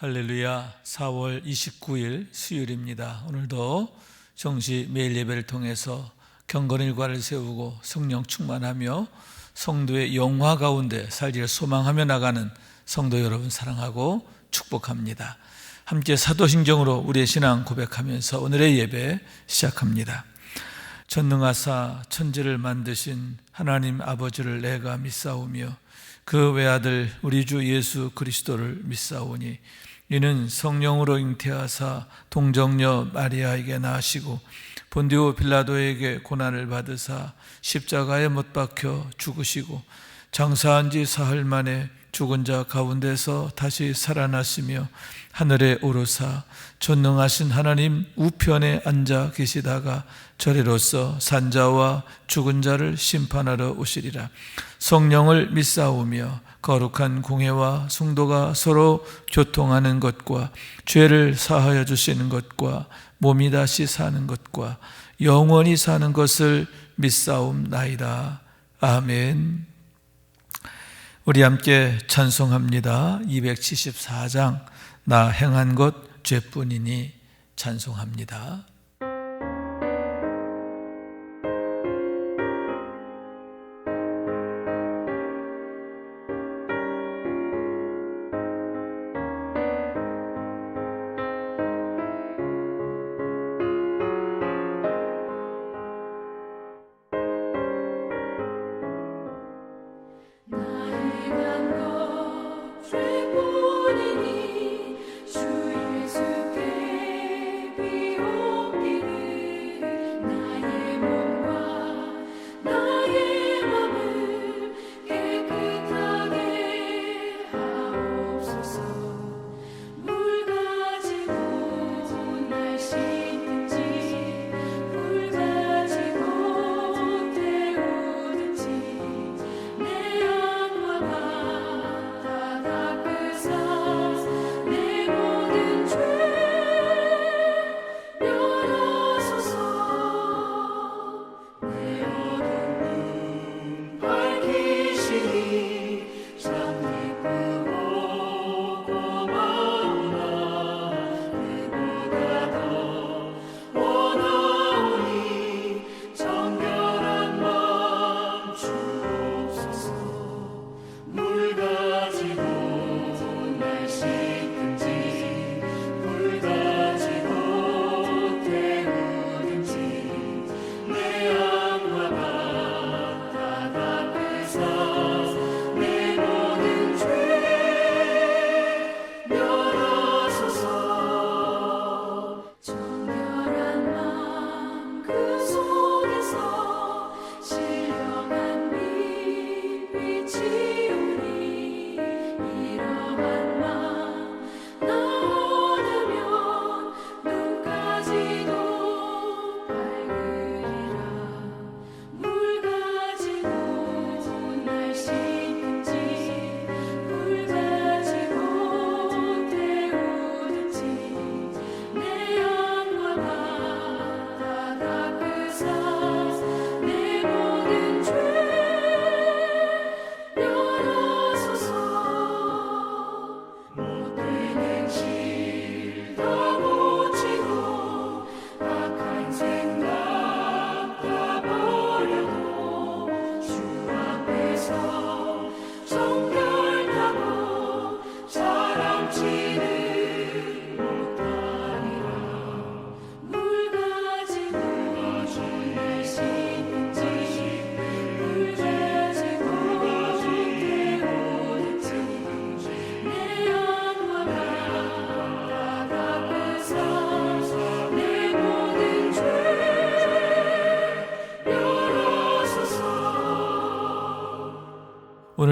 할렐루야. 4월 29일 수요일입니다. 오늘도 정시 매일 예배를 통해서 경건일과를 세우고 성령 충만하며 성도의 영화 가운데 살기를 소망하며 나가는 성도 여러분 사랑하고 축복합니다. 함께 사도신경으로 우리의 신앙 고백하면서 오늘의 예배 시작합니다. 전능하사 천지를 만드신 하나님 아버지를 내가 믿사오며 그 외아들 우리 주 예수 그리스도를 믿사오니 이는 성령으로 잉태하사 동정녀 마리아에게 나시고 본디오 빌라도에게 고난을 받으사 십자가에 못 박혀 죽으시고 장사한 지 사흘 만에 죽은 자 가운데서 다시 살아나시며 하늘에 오르사 전능하신 하나님 우편에 앉아 계시다가 저리로서 산자와 죽은 자를 심판하러 오시리라. 성령을 믿사오며 거룩한 공회와 성도가 서로 교통하는 것과 죄를 사하여 주시는 것과 몸이 다시 사는 것과 영원히 사는 것을 믿사옵나이다. 아멘. 우리 함께 찬송합니다. 274장 나 행한 것 죄뿐이니 찬송합니다.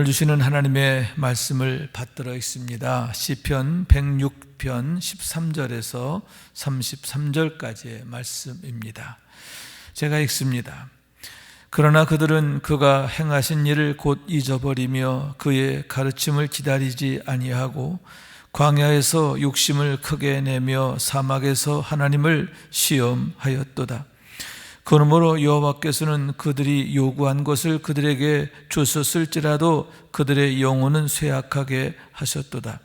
오늘 주시는 하나님의 말씀을 받들어 있습니다. 시편 106편 13절에서 33절까지의 말씀입니다. 제가 읽습니다. 그러나 그들은 그가 행하신 일을 곧 잊어버리며 그의 가르침을 기다리지 아니하고 광야에서 욕심을 크게 내며 사막에서 하나님을 시험하였도다. 그러므로 여호와께서는 그들이 요구한 것을 그들에게 주셨을지라도 그들의 영혼은 쇠약하게 하셨도다.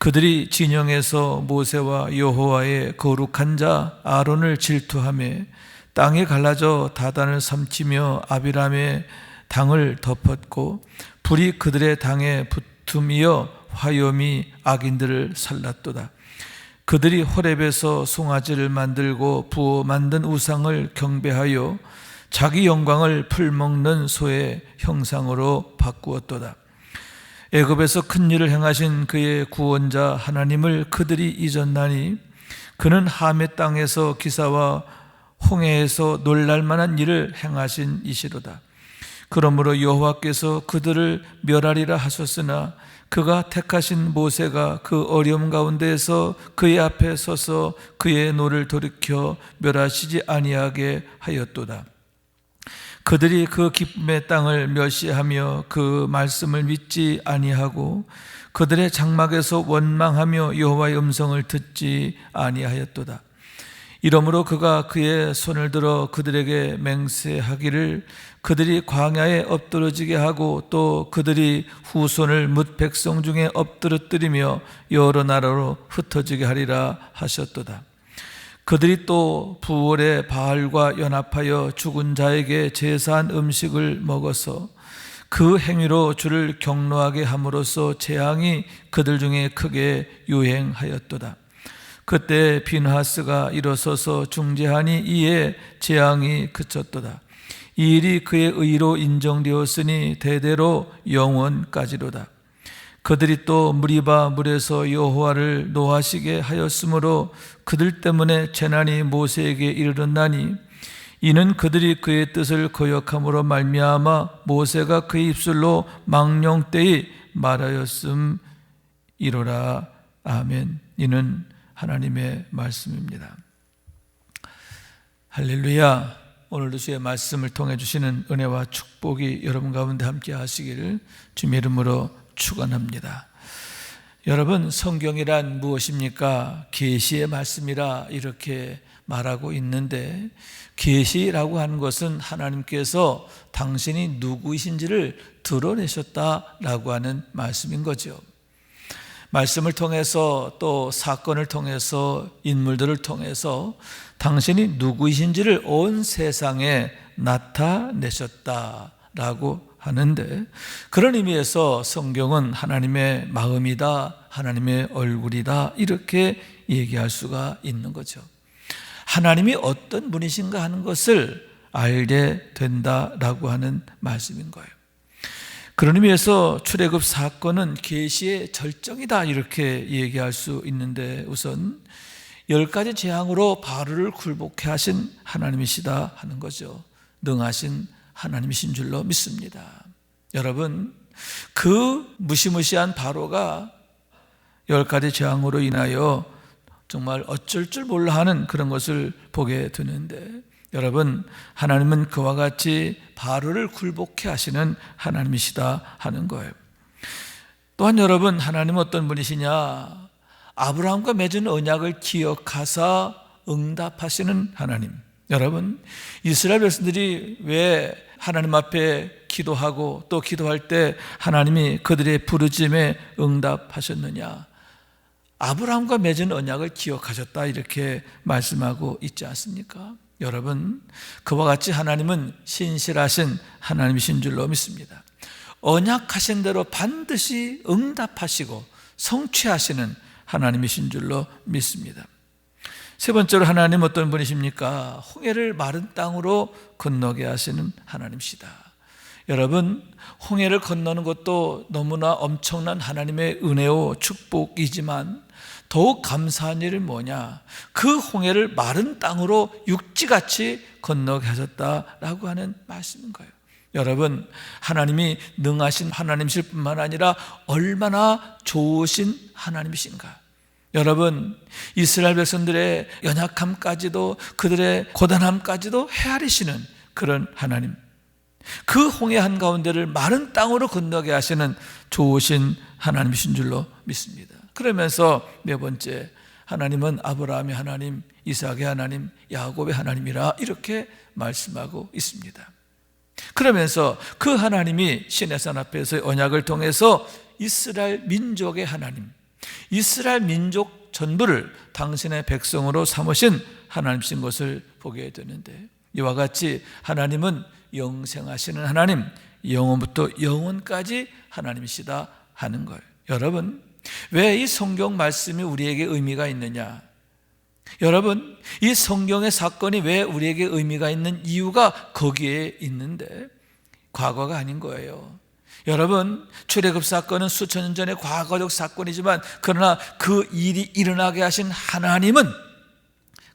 그들이 진영에서 모세와 여호와의 거룩한 자 아론을 질투하며 땅에 갈라져 다단을 삼키며 아비람의 당을 덮었고 불이 그들의 당에 붙음이여 화염이 악인들을 살랐도다. 그들이 호렙에서 송아지를 만들고 부어 만든 우상을 경배하여 자기 영광을 풀먹는 소의 형상으로 바꾸었도다. 애굽에서 큰 일을 행하신 그의 구원자 하나님을 그들이 잊었나니 그는 함의 땅에서 기사와 홍해에서 놀랄만한 일을 행하신 이시로다. 그러므로 여호와께서 그들을 멸하리라 하셨으나 그가 택하신 모세가 그 어려움 가운데에서 그의 앞에 서서 그의 노를 돌이켜 멸하시지 아니하게 하였도다. 그들이 그 기쁨의 땅을 멸시하며 그 말씀을 믿지 아니하고 그들의 장막에서 원망하며 여호와의 음성을 듣지 아니하였도다. 이러므로 그가 그의 손을 들어 그들에게 맹세하기를 그들이 광야에 엎드러지게 하고 또 그들이 후손을 뭇 백성 중에 엎드러뜨리며 여러 나라로 흩어지게 하리라 하셨도다. 그들이 또 부월에 바알과 연합하여 죽은 자에게 제사한 음식을 먹어서 그 행위로 주를 경노하게 함으로써 재앙이 그들 중에 크게 유행하였도다. 그때 비느하스가 일어서서 중재하니 이에 재앙이 그쳤도다. 이 일이 그의 의로 인정되었으니 대대로 영원까지로다. 그들이 또 무리바 물에서 여호와를 노하시게 하였으므로 그들 때문에 재난이 모세에게 이르렀나니 이는 그들이 그의 뜻을 거역함으로 말미암아 모세가 그의 입술로 망령되이 말하였음이로라. 아멘. 이는 하나님의 말씀입니다. 할렐루야. 오늘도 주의 말씀을 통해 주시는 은혜와 축복이 여러분 가운데 함께 하시기를 주님의 이름으로 축원합니다. 여러분, 성경이란 무엇입니까? 계시의 말씀이라 이렇게 말하고 있는데, 계시라고 하는 것은 하나님께서 당신이 누구이신지를 드러내셨다라고 하는 말씀인 거죠. 말씀을 통해서 또 사건을 통해서 인물들을 통해서 당신이 누구이신지를 온 세상에 나타내셨다라고 하는데, 그런 의미에서 성경은 하나님의 마음이다, 하나님의 얼굴이다, 이렇게 얘기할 수가 있는 거죠. 하나님이 어떤 분이신가 하는 것을 알게 된다라고 하는 말씀인 거예요. 그런 의미에서 출애굽 사건은 계시의 절정이다, 이렇게 얘기할 수 있는데, 우선 10가지 재앙으로 바로를 굴복해 하신 하나님이시다 하는 거죠. 능하신 하나님이신 줄로 믿습니다. 여러분, 그 무시무시한 바로가 10가지 재앙으로 인하여 정말 어쩔 줄 몰라 하는 그런 것을 보게 되는데, 여러분, 하나님은 그와 같이 바로를 굴복해 하시는 하나님이시다 하는 거예요. 또한 여러분, 하나님은 어떤 분이시냐? 아브라함과 맺은 언약을 기억하사 응답하시는 하나님. 여러분, 이스라엘 백성들이 왜 하나님 앞에 기도하고 또 기도할 때 하나님이 그들의 부르짖음에 응답하셨느냐? 아브라함과 맺은 언약을 기억하셨다, 이렇게 말씀하고 있지 않습니까? 여러분, 그와 같이 하나님은 신실하신 하나님이신 줄로 믿습니다. 언약하신 대로 반드시 응답하시고 성취하시는 하나님이신 줄로 믿습니다. 세 번째로, 하나님 어떤 분이십니까? 홍해를 마른 땅으로 건너게 하시는 하나님이시다. 여러분, 홍해를 건너는 것도 너무나 엄청난 하나님의 은혜요 축복이지만 더욱 감사한 일은 뭐냐? 그 홍해를 마른 땅으로 육지같이 건너게 하셨다라고 하는 말씀인 거예요. 여러분, 하나님이 능하신 하나님이실 뿐만 아니라 얼마나 좋으신 하나님이신가? 여러분, 이스라엘 백성들의 연약함까지도 그들의 고단함까지도 헤아리시는 그런 하나님, 그 홍해 한가운데를 마른 땅으로 건너게 하시는 좋으신 하나님이신 줄로 믿습니다. 그러면서 네 번째, 하나님은 아브라함의 하나님, 이삭의 하나님, 야곱의 하나님이라 이렇게 말씀하고 있습니다. 그러면서 그 하나님이 시내산 앞에서의 언약을 통해서 이스라엘 민족의 하나님, 이스라엘 민족 전부를 당신의 백성으로 삼으신 하나님이신 것을 보게 되는데, 이와 같이 하나님은 영생하시는 하나님, 영원부터 영원까지 하나님이시다 하는 거예요. 여러분, 왜 이 성경 말씀이 우리에게 의미가 있느냐? 여러분, 이 성경의 사건이 왜 우리에게 의미가 있는 이유가 거기에 있는데 과거가 아닌 거예요. 여러분, 출애굽 사건은 수천 년 전의 과거적 사건이지만, 그러나 그 일이 일어나게 하신 하나님은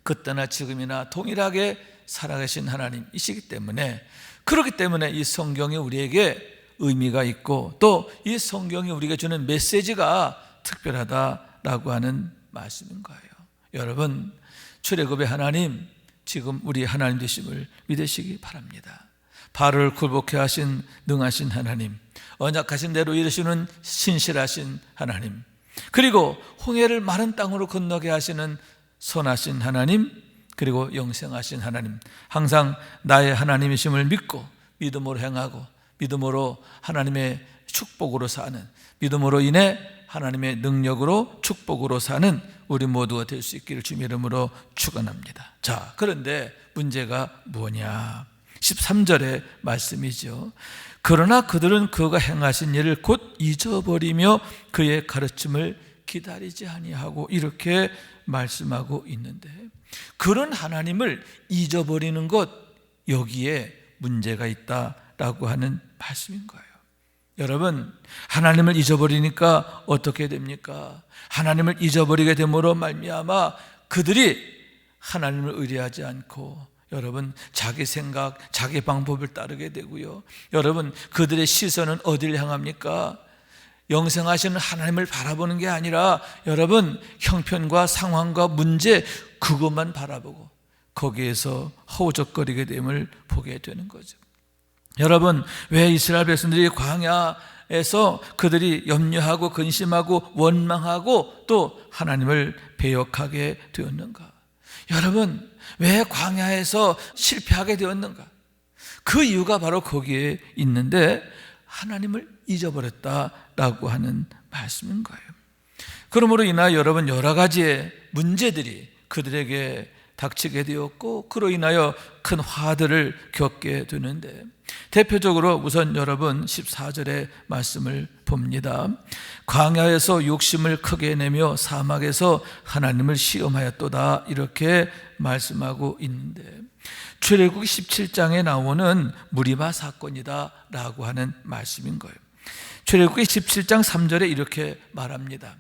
그때나 지금이나 동일하게 살아계신 하나님이시기 때문에, 그렇기 때문에 이 성경이 우리에게 의미가 있고, 또 이 성경이 우리에게 주는 메시지가 특별하다라고 하는 말씀인 거예요. 여러분, 출애굽의 하나님, 지금 우리 하나님 되심을 믿으시기 바랍니다. 바로를 굴복케 하신 능하신 하나님, 언약하신 대로 이루시는 신실하신 하나님, 그리고 홍해를 마른 땅으로 건너게 하시는 선하신 하나님, 그리고 영생하신 하나님, 항상 나의 하나님이심을 믿고 믿음으로 행하고 믿음으로 하나님의 축복으로 사는, 믿음으로 인해 하나님의 능력으로 축복으로 사는 우리 모두가 될 수 있기를 주님의 이름으로 축원합니다. 자, 그런데 문제가 뭐냐? 13절의 말씀이죠. 그러나 그들은 그가 행하신 일을 곧 잊어버리며 그의 가르침을 기다리지 아니하고, 이렇게 말씀하고 있는데, 그런 하나님을 잊어버리는 것, 여기에 문제가 있다라고 하는 말씀인 거예요. 여러분, 하나님을 잊어버리니까 어떻게 됩니까? 하나님을 잊어버리게 됨으로 말미암아 그들이 하나님을 의뢰하지 않고, 여러분, 자기 생각, 자기 방법을 따르게 되고요. 여러분, 그들의 시선은 어디를 향합니까? 영생하시는 하나님을 바라보는 게 아니라, 여러분, 형편과 상황과 문제, 그것만 바라보고 거기에서 허우적거리게 됨을 보게 되는 거죠. 여러분, 왜 이스라엘 백성들이 광야에서 그들이 염려하고 근심하고 원망하고 또 하나님을 배역하게 되었는가? 여러분, 왜 광야에서 실패하게 되었는가? 그 이유가 바로 거기에 있는데, 하나님을 잊어버렸다라고 하는 말씀인 거예요. 그러므로 인하여 여러분, 여러 가지의 문제들이 그들에게 닥치게 되었고, 그로 인하여 큰 화들을 겪게 되는데, 대표적으로 우선 여러분 14절의 말씀을 봅니다. 광야에서 욕심을 크게 내며 사막에서 하나님을 시험하였도다, 이렇게 말씀하고 있는데, 출애굽기 17장에 나오는 무리바 사건이다 라고 하는 말씀인 거예요. 출애굽기 17장 3절에 이렇게 말합니다.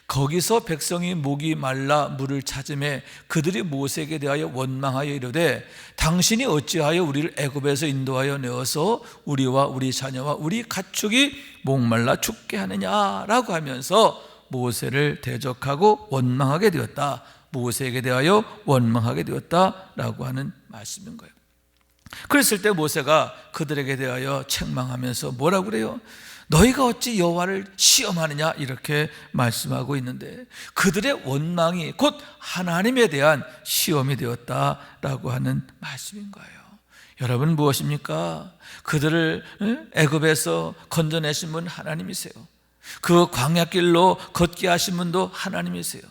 거기서 백성이 목이 말라 물을 찾음에 그들이 모세에게 대하여 원망하여 이르되, 당신이 어찌하여 우리를 애굽에서 인도하여 내어서 우리와 우리 자녀와 우리 가축이 목말라 죽게 하느냐라고 하면서 모세를 대적하고 원망하게 되었다, 모세에게 대하여 원망하게 되었다라고 하는 말씀인 거예요. 그랬을 때 모세가 그들에게 대하여 책망하면서 뭐라고 그래요? 너희가 어찌 여호와를 시험하느냐, 이렇게 말씀하고 있는데, 그들의 원망이 곧 하나님에 대한 시험이 되었다라고 하는 말씀인 거예요. 여러분, 무엇입니까? 그들을 애굽에서 건져내신 분 하나님이세요. 그 광야길로 걷게 하신 분도 하나님이세요.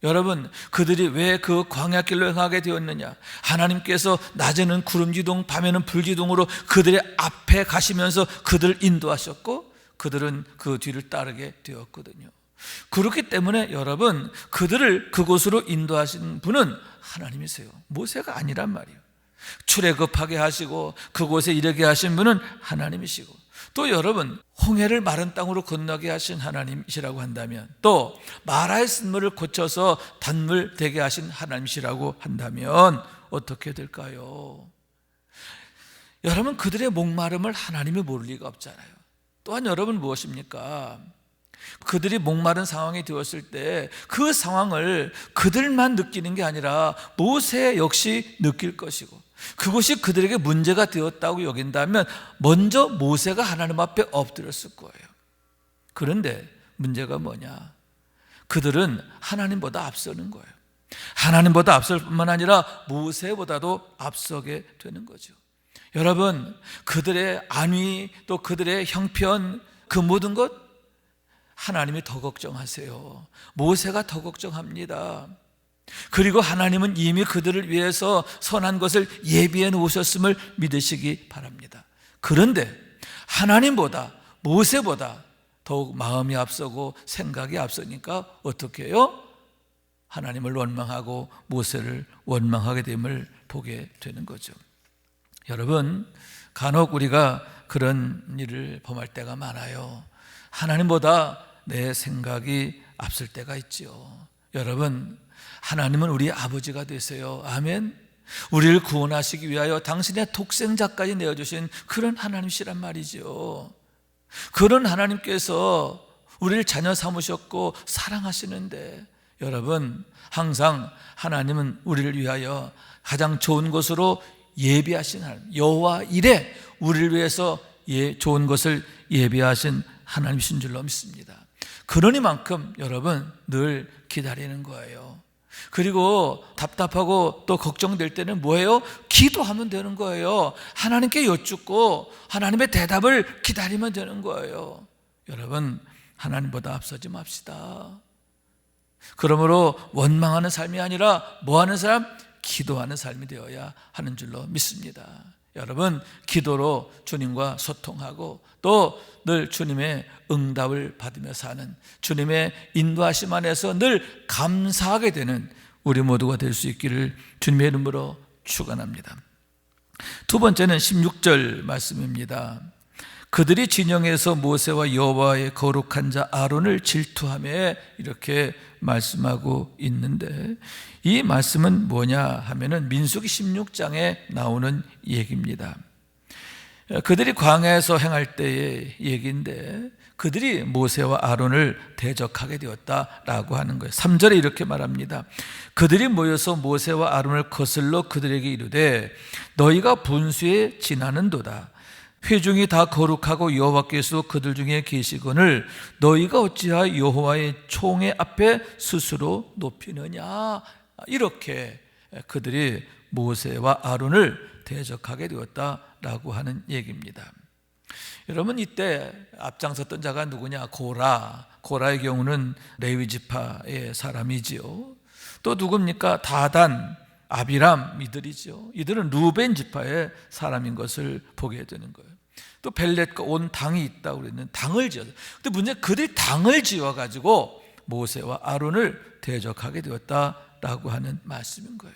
여러분, 그들이 왜 그 광야길로 행하게 되었느냐? 하나님께서 낮에는 구름기둥, 밤에는 불기둥으로 그들의 앞에 가시면서 그들을 인도하셨고, 그들은 그 뒤를 따르게 되었거든요. 그렇기 때문에 여러분, 그들을 그곳으로 인도하신 분은 하나님이세요. 모세가 아니란 말이에요. 출애굽하게 하시고 그곳에 이르게 하신 분은 하나님이시고, 또 여러분, 홍해를 마른 땅으로 건너게 하신 하나님이시라고 한다면, 또 마라의 쓴물을 고쳐서 단물 되게 하신 하나님이시라고 한다면 어떻게 될까요? 여러분, 그들의 목마름을 하나님이 모를 리가 없잖아요. 또한 여러분, 무엇입니까? 그들이 목마른 상황이 되었을 때 그 상황을 그들만 느끼는 게 아니라 모세 역시 느낄 것이고, 그것이 그들에게 문제가 되었다고 여긴다면 먼저 모세가 하나님 앞에 엎드렸을 거예요. 그런데 문제가 뭐냐? 그들은 하나님보다 앞서는 거예요. 하나님보다 앞설 뿐만 아니라 모세보다도 앞서게 되는 거죠. 여러분, 그들의 안위, 또 그들의 형편, 그 모든 것, 하나님이 더 걱정하세요. 모세가 더 걱정합니다. 그리고 하나님은 이미 그들을 위해서 선한 것을 예비해 놓으셨음을 믿으시기 바랍니다. 그런데 하나님보다 모세보다 더욱 마음이 앞서고 생각이 앞서니까 어떻게 해요? 하나님을 원망하고 모세를 원망하게 됨을 보게 되는 거죠. 여러분, 간혹 우리가 그런 일을 범할 때가 많아요. 하나님보다 내 생각이 앞설 때가 있죠. 여러분, 하나님은 우리 아버지가 되세요. 아멘. 우리를 구원하시기 위하여 당신의 독생자까지 내어주신 그런 하나님이시란 말이죠. 그런 하나님께서 우리를 자녀 삼으셨고 사랑하시는데, 여러분, 항상 하나님은 우리를 위하여 가장 좋은 것으로 예비하신 하나님, 여호와 이레, 우리를 위해서 좋은 것을 예비하신 하나님이신 줄로 믿습니다. 그러니만큼 여러분 늘 기다리는 거예요. 그리고 답답하고 또 걱정될 때는 뭐예요? 기도하면 되는 거예요. 하나님께 여쭙고 하나님의 대답을 기다리면 되는 거예요. 여러분, 하나님보다 앞서지 맙시다. 그러므로 원망하는 삶이 아니라 뭐하는 사람? 기도하는 삶이 되어야 하는 줄로 믿습니다. 여러분, 기도로 주님과 소통하고 또 늘 주님의 응답을 받으며 사는, 주님의 인도하심 안에서 늘 감사하게 되는 우리 모두가 될 수 있기를 주님의 이름으로 축원합니다. 두 번째는 16절 말씀입니다. 그들이 진영에서 모세와 여호와의 거룩한 자 아론을 질투하며, 이렇게 말씀하고 있는데, 이 말씀은 뭐냐 하면은 민수기 16장에 나오는 얘기입니다. 그들이 광야에서 행할 때의 얘기인데, 그들이 모세와 아론을 대적하게 되었다라고 하는 거예요. 3절에 이렇게 말합니다. 그들이 모여서 모세와 아론을 거슬러 그들에게 이르되 너희가 분수에 지나는도다. 회중이 다 거룩하고 여호와께서 그들 중에 계시거늘 너희가 어찌하여 여호와의 총회 앞에 스스로 높이느냐. 이렇게 그들이 모세와 아론을 대적하게 되었다라고 하는 얘기입니다. 여러분, 이때 앞장섰던 자가 누구냐? 고라의 경우는 레위 지파의 사람이지요. 또 누굽니까? 다단, 아비람 이들이죠. 이들은 루벤 지파의 사람인 것을 보게 되는 거예요. 또 벨렛과 온 당이 있다고 그랬는데 당을 지어서, 근데 문제는 그들이 당을 지어가지고 모세와 아론을 대적하게 되었다라고 하는 말씀인 거예요.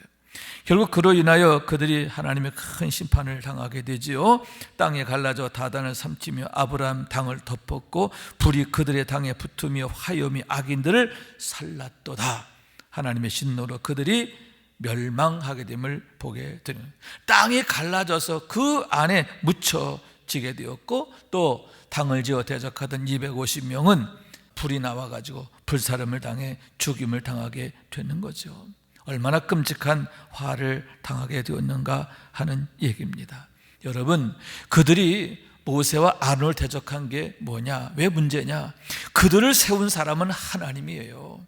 결국 그로 인하여 그들이 하나님의 큰 심판을 당하게 되지요. 땅에 갈라져 다단을 삼키며 아브라함 당을 덮었고 불이 그들의 당에 붙으며 화염이 악인들을 살랐도다. 하나님의 진노로 그들이 멸망하게 됨을 보게 되는, 땅이 갈라져서 그 안에 묻혀지게 되었고, 또 당을 지어 대적하던 250명은 불이 나와가지고 불사름을 당해 죽임을 당하게 되는 거죠. 얼마나 끔찍한 화를 당하게 되었는가 하는 얘기입니다. 여러분, 그들이 모세와 아론을 대적한 게 뭐냐? 왜 문제냐? 그들을 세운 사람은 하나님이에요.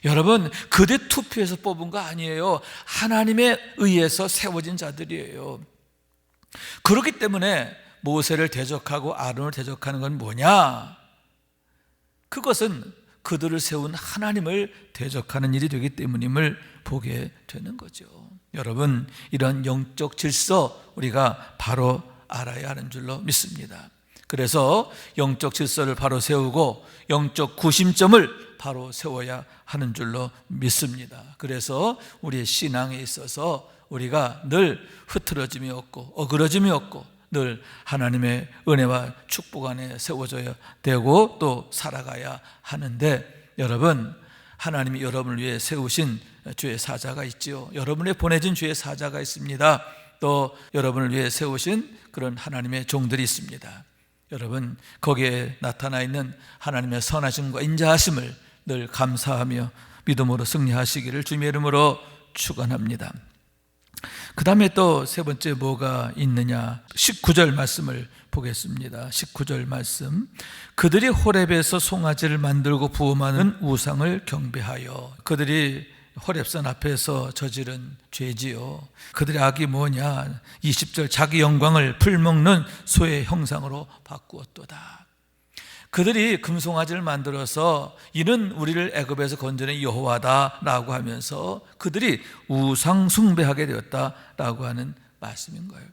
여러분, 그들 투표해서 뽑은 거 아니에요. 하나님에 의해서 세워진 자들이에요. 그렇기 때문에 모세를 대적하고 아론을 대적하는 건 뭐냐? 그것은 그들을 세운 하나님을 대적하는 일이 되기 때문임을 보게 되는 거죠. 여러분, 이런 영적 질서 우리가 바로 알아야 하는 줄로 믿습니다. 그래서 영적 질서를 바로 세우고 영적 구심점을 바로 세워야 하는 줄로 믿습니다. 그래서 우리의 신앙에 있어서 우리가 늘 흐트러짐이 없고 어그러짐이 없고 늘 하나님의 은혜와 축복 안에 세워져야 되고 또 살아가야 하는데, 여러분, 하나님이 여러분을 위해 세우신 주의 사자가 있지요. 여러분에 보내준 주의 사자가 있습니다. 또 여러분을 위해 세우신 그런 하나님의 종들이 있습니다. 여러분, 거기에 나타나 있는 하나님의 선하심과 인자하심을 늘 감사하며 믿음으로 승리하시기를 주님의 이름으로 축원합니다. 그 다음에 또 세 번째 뭐가 있느냐? 19절 말씀을 보겠습니다. 19절 말씀. 그들이 호렙에서 송아지를 만들고 부음하는 우상을 경배하여. 그들이 호렙산 앞에서 저지른 죄지요. 그들의 악이 뭐냐? 20절. 자기 영광을 풀먹는 소의 형상으로 바꾸었도다. 그들이 금송아지를 만들어서 이는 우리를 애굽에서 건져낸 여호와다라고 하면서 그들이 우상 숭배하게 되었다라고 하는 말씀인 거예요.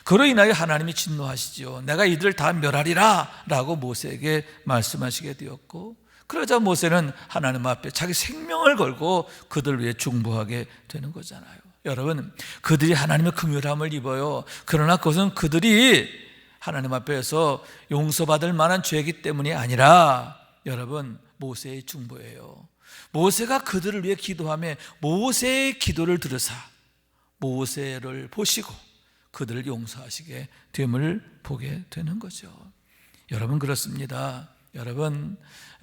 그로 인하여 하나님이 진노하시죠. 내가 이들을 다 멸하리라 라고 모세에게 말씀하시게 되었고, 그러자 모세는 하나님 앞에 자기 생명을 걸고 그들을 위해 중보하게 되는 거잖아요. 여러분, 그들이 하나님의 긍휼함을 입어요. 그러나 그것은 그들이 하나님 앞에서 용서받을 만한 죄이기 때문이 아니라 여러분, 모세의 중보예요. 모세가 그들을 위해 기도하며 모세의 기도를 들으사 모세를 보시고 그들을 용서하시게 됨을 보게 되는 거죠. 여러분, 그렇습니다. 여러분,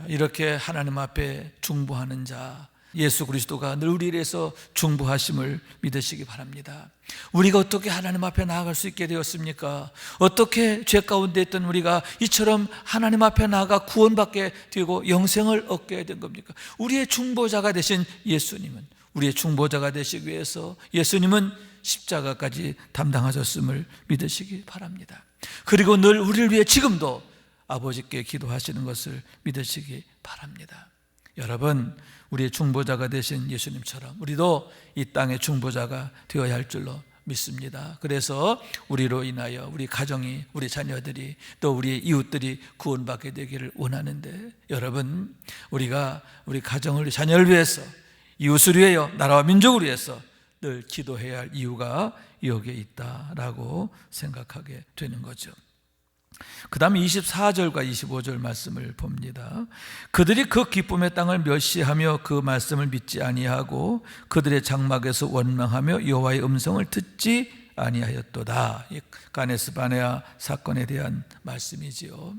이렇게 하나님 앞에 중보하는 자 예수 그리스도가 늘 우리를 위해서 중보하심을 믿으시기 바랍니다. 우리가 어떻게 하나님 앞에 나아갈 수 있게 되었습니까? 어떻게 죄 가운데 있던 우리가 이처럼 하나님 앞에 나아가 구원받게 되고 영생을 얻게 된 겁니까? 우리의 중보자가 되신 예수님은, 우리의 중보자가 되시기 위해서 예수님은 십자가까지 담당하셨음을 믿으시기 바랍니다. 그리고 늘 우리를 위해 지금도 아버지께 기도하시는 것을 믿으시기 바랍니다. 여러분, 우리의 중보자가 되신 예수님처럼 우리도 이 땅의 중보자가 되어야 할 줄로 믿습니다. 그래서 우리로 인하여 우리 가정이, 우리 자녀들이, 또 우리의 이웃들이 구원받게 되기를 원하는데, 여러분, 우리가 우리 가정을, 자녀를 위해서, 이웃을 위하여, 나라와 민족을 위해서 늘 기도해야 할 이유가 여기에 있다라고 생각하게 되는 거죠. 그 다음에 24절과 25절 말씀을 봅니다. 그들이 그 기쁨의 땅을 멸시하며 그 말씀을 믿지 아니하고 그들의 장막에서 원망하며 여호와의 음성을 듣지 아니하였도다. 이 가네스 바네아 사건에 대한 말씀이지요.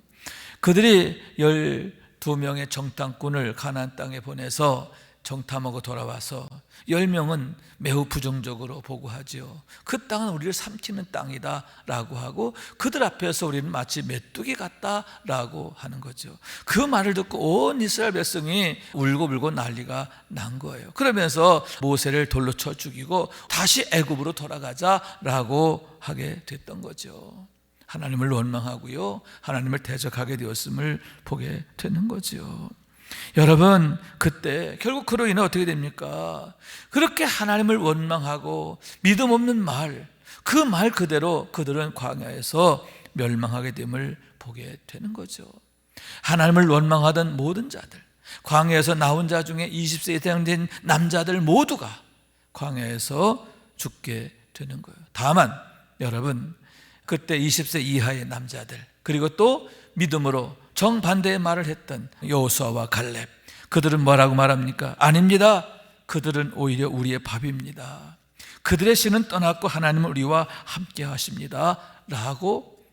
그들이 12명의 정탐꾼을 가나안 땅에 보내서 정탐하고 돌아와서 10명은 매우 부정적으로 보고하지요. 그 땅은 우리를 삼키는 땅이다 라고 하고 그들 앞에서 우리는 마치 메뚜기 같다라고 하는 거죠. 그 말을 듣고 온 이스라엘 백성이 울고불고 난리가 난 거예요. 그러면서 모세를 돌로 쳐 죽이고 다시 애굽으로 돌아가자라고 하게 됐던 거죠. 하나님을 원망하고요, 하나님을 대적하게 되었음을 보게 되는 거죠. 여러분, 그때 결국 그로 인해 어떻게 됩니까? 그렇게 하나님을 원망하고 믿음 없는 말, 그 말 그대로 그들은 광야에서 멸망하게 됨을 보게 되는 거죠. 하나님을 원망하던 모든 자들, 광야에서 나온 자 중에 20세 이상 된 남자들 모두가 광야에서 죽게 되는 거예요. 다만 여러분, 그때 20세 이하의 남자들, 그리고 또 믿음으로 정반대의 말을 했던 여호수아와 갈렙, 그들은 뭐라고 말합니까? 아닙니다. 그들은 오히려 우리의 밥입니다. 그들의 신은 떠났고 하나님은 우리와 함께 하십니다 라고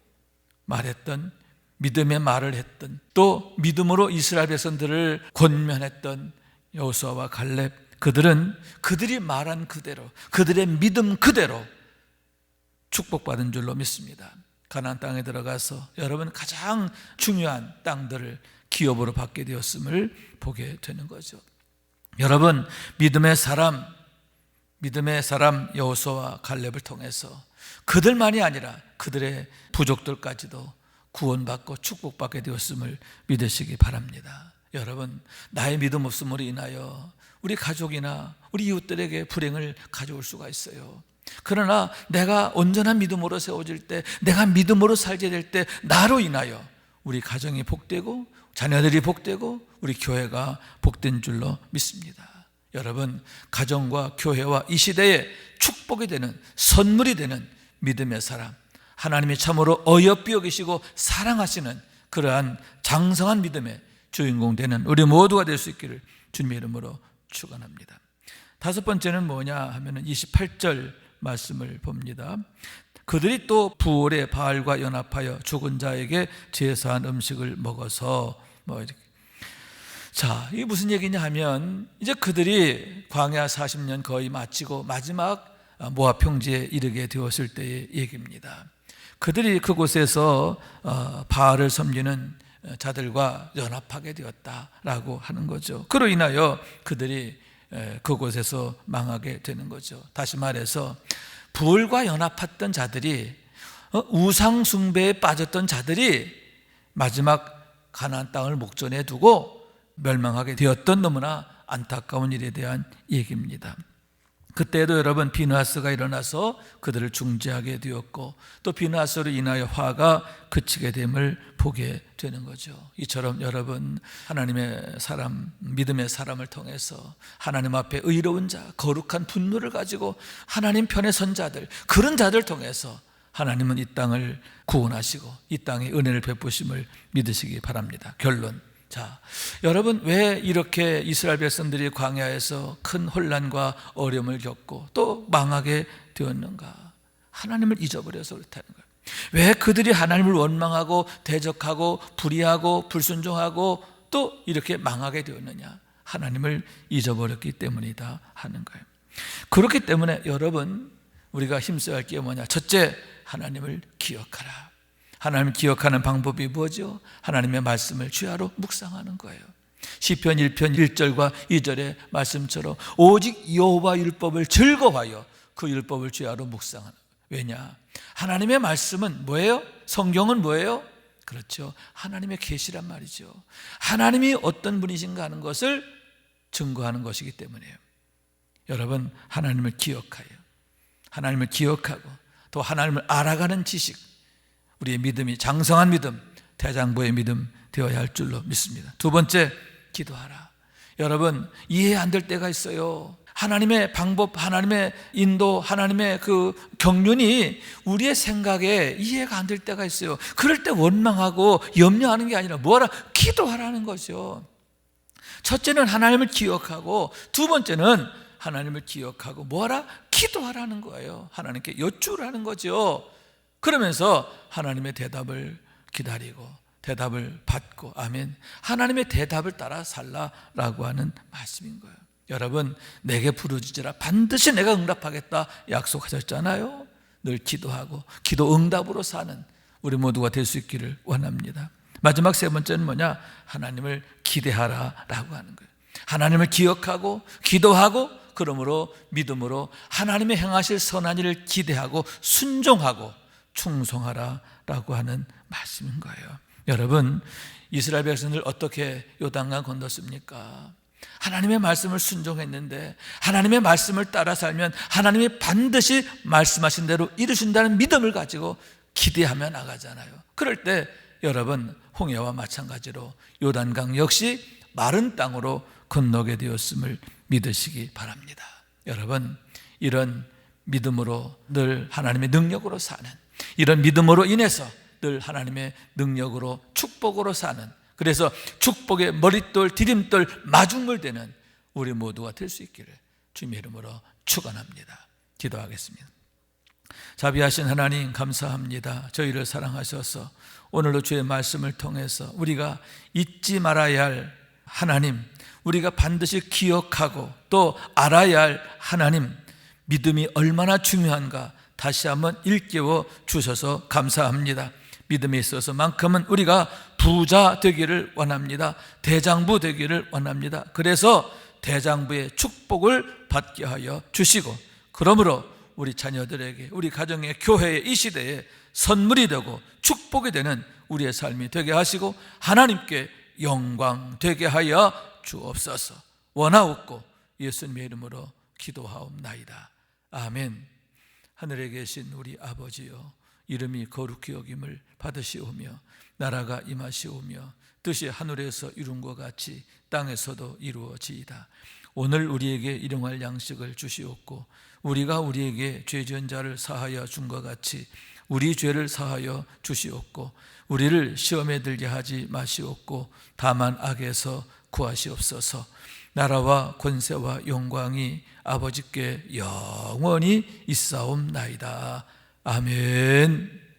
말했던, 믿음의 말을 했던, 또 믿음으로 이스라엘 백성들을 권면했던 여호수아와 갈렙, 그들은 그들이 말한 그대로, 그들의 믿음 그대로 축복받은 줄로 믿습니다. 가나안 땅에 들어가서 여러분 가장 중요한 땅들을 기업으로 받게 되었음을 보게 되는 거죠. 여러분, 믿음의 사람 여호수아와 갈렙을 통해서 그들만이 아니라 그들의 부족들까지도 구원받고 축복받게 되었음을 믿으시기 바랍니다. 여러분, 나의 믿음 없음으로 인하여 우리 가족이나 우리 이웃들에게 불행을 가져올 수가 있어요. 그러나 내가 온전한 믿음으로 세워질 때, 내가 믿음으로 살게 될 때 나로 인하여 우리 가정이 복되고 자녀들이 복되고 우리 교회가 복된 줄로 믿습니다. 여러분, 가정과 교회와 이 시대에 축복이 되는, 선물이 되는 믿음의 사람, 하나님이 참으로 어여삐 여기시고 사랑하시는 그러한 장성한 믿음의 주인공 되는 우리 모두가 될 수 있기를 주님의 이름으로 축원합니다. 다섯 번째는 뭐냐 하면은 28절 말씀을 봅니다. 그들이 또 부올의 바알과 연합하여 죽은 자에게 제사한 음식을 먹어서 이렇게. 자, 이게 무슨 얘기냐 하면 이제 그들이 광야 40년 거의 마치고 마지막 모압 평지에 이르게 되었을 때의 얘기입니다. 그들이 그곳에서 바알을 섬기는 자들과 연합하게 되었다라고 하는 거죠. 그로 인하여 그들이 그곳에서 망하게 되는 거죠. 다시 말해서 부올과 연합했던 자들이, 우상 숭배에 빠졌던 자들이 마지막 가나안 땅을 목전에 두고 멸망하게 되었던 너무나 안타까운 일에 대한 얘기입니다. 그때도 여러분 비느하스가 일어나서 그들을 중재하게 되었고 또 비느하스로 인하여 화가 그치게 됨을 보게 되는 거죠. 이처럼 여러분 하나님의 사람, 믿음의 사람을 통해서 하나님 앞에 의로운 자, 거룩한 분노를 가지고 하나님 편에 선 자들, 그런 자들 통해서 하나님은 이 땅을 구원하시고 이 땅에 은혜를 베푸심을 믿으시기 바랍니다. 결론, 자, 여러분 왜 이렇게 이스라엘 백성들이 광야에서 큰 혼란과 어려움을 겪고 또 망하게 되었는가? 하나님을 잊어버려서 그렇다는 거예요. 왜 그들이 하나님을 원망하고 대적하고 불의하고 불순종하고 또 이렇게 망하게 되었느냐? 하나님을 잊어버렸기 때문이다 하는 거예요. 그렇기 때문에 여러분 우리가 힘써야 할 게 뭐냐? 첫째, 하나님을 기억하라. 하나님을 기억하는 방법이 뭐죠? 하나님의 말씀을 주야로 묵상하는 거예요. 시편 1편 1절과 2절의 말씀처럼 오직 여호와 율법을 즐거워하여 그 율법을 주야로 묵상하는 거예요. 왜냐? 하나님의 말씀은 뭐예요? 성경은 뭐예요? 그렇죠, 하나님의 계시란 말이죠. 하나님이 어떤 분이신가 하는 것을 증거하는 것이기 때문이에요. 여러분 하나님을 기억하여 하나님을 기억하고 또 하나님을 알아가는 지식, 우리의 믿음이 장성한 믿음, 대장부의 믿음 되어야 할 줄로 믿습니다. 두 번째, 기도하라. 여러분 이해 안 될 때가 있어요. 하나님의 방법, 하나님의 인도, 하나님의 그 경륜이 우리의 생각에 이해가 안 될 때가 있어요. 그럴 때 원망하고 염려하는 게 아니라 뭐하라? 기도하라는 거죠. 첫째는 하나님을 기억하고 두 번째는 하나님을 기억하고 뭐하라? 기도하라는 거예요. 하나님께 여쭈라는 거죠. 그러면서 하나님의 대답을 기다리고 대답을 받고, 아멘, 하나님의 대답을 따라 살라라고 하는 말씀인 거예요. 여러분 내게 부르짖으라 반드시 내가 응답하겠다 약속하셨잖아요. 늘 기도하고 기도 응답으로 사는 우리 모두가 될 수 있기를 원합니다. 마지막 세 번째는 뭐냐? 하나님을 기대하라라고 하는 거예요. 하나님을 기억하고 기도하고 그러므로 믿음으로 하나님의 행하실 선한 일을 기대하고 순종하고 충성하라라고 하는 말씀인 거예요. 여러분 이스라엘 백성들 어떻게 요단강 건넜습니까? 하나님의 말씀을 순종했는데 하나님의 말씀을 따라 살면 하나님이 반드시 말씀하신 대로 이루신다는 믿음을 가지고 기대하며 나가잖아요. 그럴 때 여러분 홍해와 마찬가지로 요단강 역시 마른 땅으로 건너게 되었음을 믿으시기 바랍니다. 여러분 이런 믿음으로 늘 하나님의 능력으로 사는, 이런 믿음으로 인해서 늘 하나님의 능력으로 축복으로 사는, 그래서 축복의 머릿돌 디딤돌 마중물 되는 우리 모두가 될 수 있기를 주님의 이름으로 축원합니다. 기도하겠습니다. 자비하신 하나님 감사합니다. 저희를 사랑하셔서 오늘도 주의 말씀을 통해서 우리가 잊지 말아야 할 하나님, 우리가 반드시 기억하고 또 알아야 할 하나님, 믿음이 얼마나 중요한가 다시 한번 일깨워 주셔서 감사합니다. 믿음에 있어서만큼은 우리가 부자 되기를 원합니다. 대장부 되기를 원합니다. 그래서 대장부의 축복을 받게 하여 주시고, 그러므로 우리 자녀들에게, 우리 가정의 교회의 이 시대에 선물이 되고 축복이 되는 우리의 삶이 되게 하시고 하나님께 영광 되게 하여 주옵소서. 원하옵고 예수님의 이름으로 기도하옵나이다. 아멘. 하늘에 계신 우리 아버지여, 이름이 거룩히 여김을 받으시오며 나라가 임하시오며 뜻이 하늘에서 이룬 것 같이 땅에서도 이루어지이다. 오늘 우리에게 일용할 양식을 주시옵고 우리가 우리에게 죄 지은 자를 사하여 준 것 같이 우리 죄를 사하여 주시옵고 우리를 시험에 들게 하지 마시옵고 다만 악에서 구하시옵소서. 나라와 권세와 영광이 아버지께 영원히 있사옵나이다. 아멘.